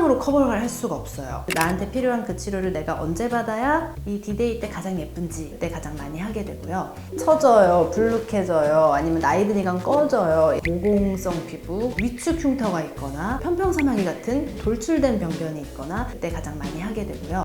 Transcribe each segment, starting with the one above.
화장으로 커버를 할 수가 없어요. 나한테 필요한 그 치료를 내가 언제 받아야 이 디데이 때 가장 예쁜지 그때 가장 많이 하게 되고요. 처져요, 불룩해져요, 아니면 나이 드니까 꺼져요, 모공성 피부, 위축 흉터가 있거나 편평사마귀 같은 돌출된 병변이 있거나 그때 가장 많이 하게 되고요.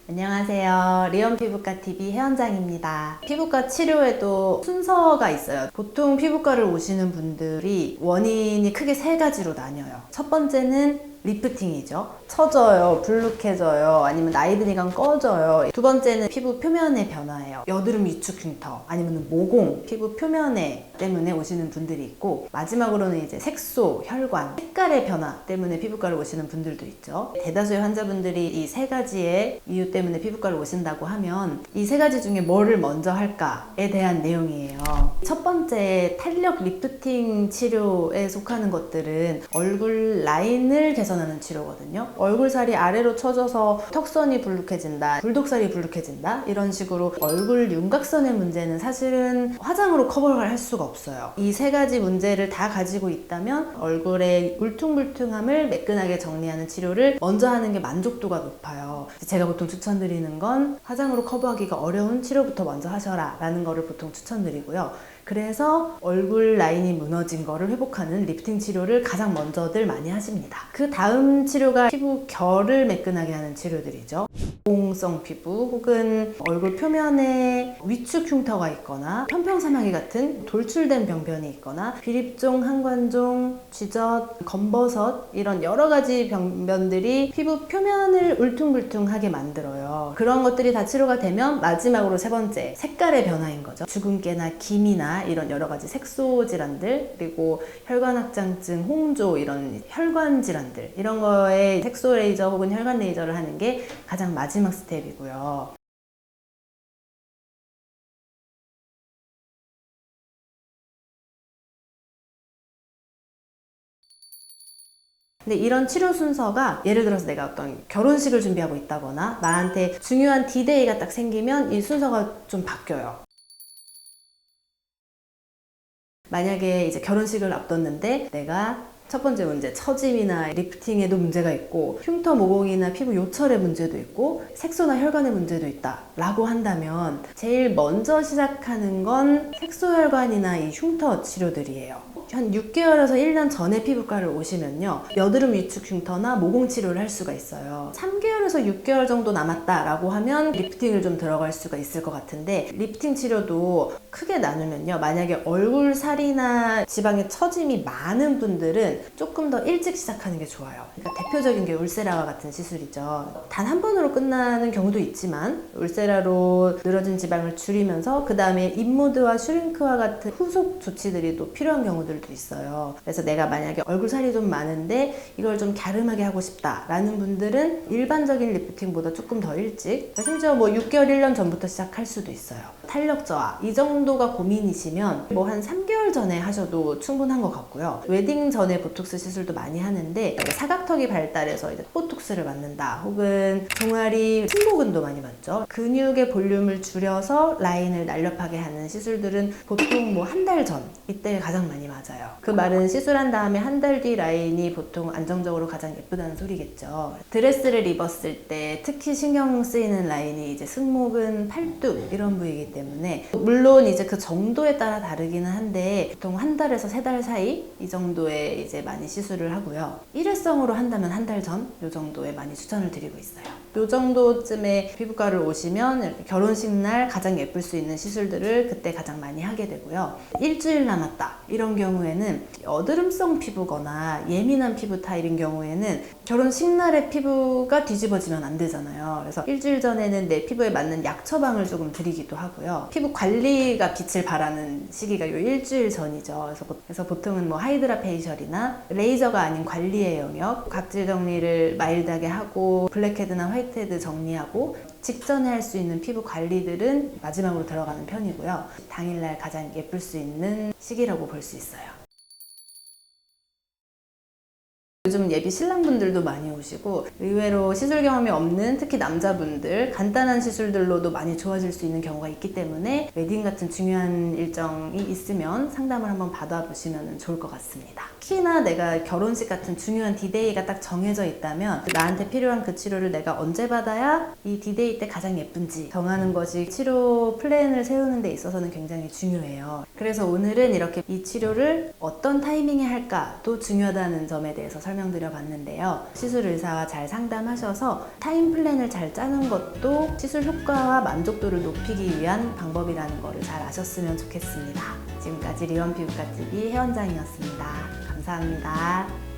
안녕하세요. 리언피부과TV 혜원장입니다. 피부과 치료에도 순서가 있어요. 보통 피부과를 오시는 분들이 원인이 크게 세 가지로 나뉘어요. 첫 번째는 리프팅이죠. 처져요, 불룩해져요, 아니면 나이 드니까 꺼져요. 두 번째는 피부 표면의 변화예요. 여드름 위축 흉터, 아니면 모공, 피부 표면에 때문에 오시는 분들이 있고, 마지막으로는 이제 색소, 혈관, 색깔의 변화 때문에 피부과를 오시는 분들도 있죠. 대다수의 환자분들이 이 세 가지의 이유 때문에 피부과를 오신다고 하면 이 세 가지 중에 뭐를 먼저 할까에 대한 내용이에요. 첫 번째 탄력 리프팅 치료에 속하는 것들은 얼굴 라인을 개선하는 치료거든요. 얼굴살이 아래로 처져서 턱선이 불룩해진다, 불독살이 불룩해진다, 이런 식으로 얼굴 윤곽선의 문제는 사실은 화장으로 커버를 할 수가 없어요. 이 세 가지 문제를 다 가지고 있다면 얼굴의 울퉁불퉁함을 매끈하게 정리하는 치료를 먼저 하는 게 만족도가 높아요. 제가 보통 추천드리는 건 화장으로 커버하기가 어려운 치료부터 먼저 하셔라 라는 거를 보통 추천드리고요. 그래서 얼굴 라인이 무너진 거를 회복하는 리프팅 치료를 가장 먼저들 많이 하십니다. 그 다음 치료가 피부 결을 매끈하게 하는 치료들이죠. 모공성 피부 혹은 얼굴 표면에 위축 흉터가 있거나 편평사마귀 같은 돌출된 병변이 있거나 비립종, 한관종, 쥐젖, 검버섯, 이런 여러 가지 병변들이 피부 표면을 울퉁불퉁하게 만들어요. 그런 것들이 다 치료가 되면 마지막으로 세 번째, 색깔의 변화인 거죠. 주근깨나 기미나 이런 여러 가지 색소 질환들, 그리고 혈관확장증, 홍조, 이런 혈관 질환들, 이런 거에 색소 레이저 혹은 혈관 레이저를 하는 게 가장 마지막 스텝이고요. 근데 이런 치료 순서가 예를 들어서 내가 어떤 결혼식을 준비하고 있다거나 나한테 중요한 디데이가 딱 생기면 이 순서가 좀 바뀌어요. 만약에 이제 결혼식을 앞뒀는데 내가 첫 번째 문제, 처짐이나 리프팅에도 문제가 있고 흉터 모공이나 피부 요철의 문제도 있고 색소나 혈관의 문제도 있다 라고 한다면 제일 먼저 시작하는 건 색소혈관이나 이 흉터 치료들이에요. 한 6개월에서 1년 전에 피부과를 오시면요, 여드름 위축 흉터나 모공 치료를 할 수가 있어요. 3개월에서 6개월 정도 남았다 라고 하면 리프팅을 좀 들어갈 수가 있을 것 같은데, 리프팅 치료도 크게 나누면요, 만약에 얼굴살이나 지방에 처짐이 많은 분들은 조금 더 일찍 시작하는 게 좋아요. 그러니까 대표적인 게 울세라와 같은 시술이죠. 단 한 번으로 끝나는 경우도 있지만 울세라로 늘어진 지방을 줄이면서 그 다음에 인모드와 슈링크와 같은 후속 조치들이 또 필요한 경우들도 있어요. 그래서 내가 만약에 얼굴살이 좀 많은데 이걸 좀 갸름하게 하고 싶다 라는 분들은 일반적인 리프팅보다 조금 더 일찍, 심지어 뭐 6개월, 1년 전부터 시작할 수도 있어요. 탄력 저하, 이 정도가 고민이시면 뭐 한 3개월 전에 하셔도 충분한 것 같고요. 웨딩 전에 보톡스 시술도 많이 하는데 사각턱이 발달해서 이제 보톡스를 맞는다, 혹은 종아리 승모근도 많이 맞죠. 근육의 볼륨을 줄여서 라인을 날렵하게 하는 시술들은 보통 뭐 한 달 전, 이때 가장 많이 맞아요. 그 말은 시술한 다음에 한 달 뒤 라인이 보통 안정적으로 가장 예쁘다는 소리겠죠. 드레스를 입었을 때 특히 신경 쓰이는 라인이 이제 승모근, 팔뚝 이런 부위이기 때문에, 물론 이제 그 정도에 따라 다르기는 한데 보통 한 달에서 세 달 사이 이 정도에 이제 많이 시술을 하고요. 일회성으로 한다면 한 달 전 이 정도에 많이 추천을 드리고 있어요. 이 정도쯤에 피부과를 오시면 결혼식 날 가장 예쁠 수 있는 시술들을 그때 가장 많이 하게 되고요. 일주일 남았다 이런 경우에는 여드름성 피부거나 예민한 피부 타입인 경우에는 결혼식 날에 피부가 뒤집어지면 안 되잖아요. 그래서 일주일 전에는 내 피부에 맞는 약 처방을 조금 드리기도 하고요. 피부 관리가 빛을 발하는 시기가 요 일주일 전이죠. 그래서 보통은 뭐 하이드라 페이셜이나 레이저가 아닌 관리의 영역, 각질 정리를 마일드하게 하고 블랙헤드나 화이트헤드 정리하고 직전에 할 수 있는 피부 관리들은 마지막으로 들어가는 편이고요. 당일날 가장 예쁠 수 있는 시기라고 볼 수 있어요. 요즘 예비 신랑분들도 많이 오시고 의외로 시술 경험이 없는 특히 남자분들 간단한 시술들로도 많이 좋아질 수 있는 경우가 있기 때문에 웨딩 같은 중요한 일정이 있으면 상담을 한번 받아보시면 좋을 것 같습니다. 특히나 내가 결혼식 같은 중요한 디데이가 딱 정해져 있다면 나한테 필요한 그 치료를 내가 언제 받아야 이 디데이 때 가장 예쁜지 정하는 것이 치료 플랜을 세우는 데 있어서는 굉장히 중요해요. 그래서 오늘은 이렇게 이 치료를 어떤 타이밍에 할까도 중요하다는 점에 대해서 설명드려 봤는데요. 시술 의사와 잘 상담하셔서 타임 플랜을 잘 짜는 것도 시술 효과와 만족도를 높이기 위한 방법이라는 거를 잘 아셨으면 좋겠습니다. 지금까지 리원 피부과 TV 혜원장이었습니다. 감사합니다.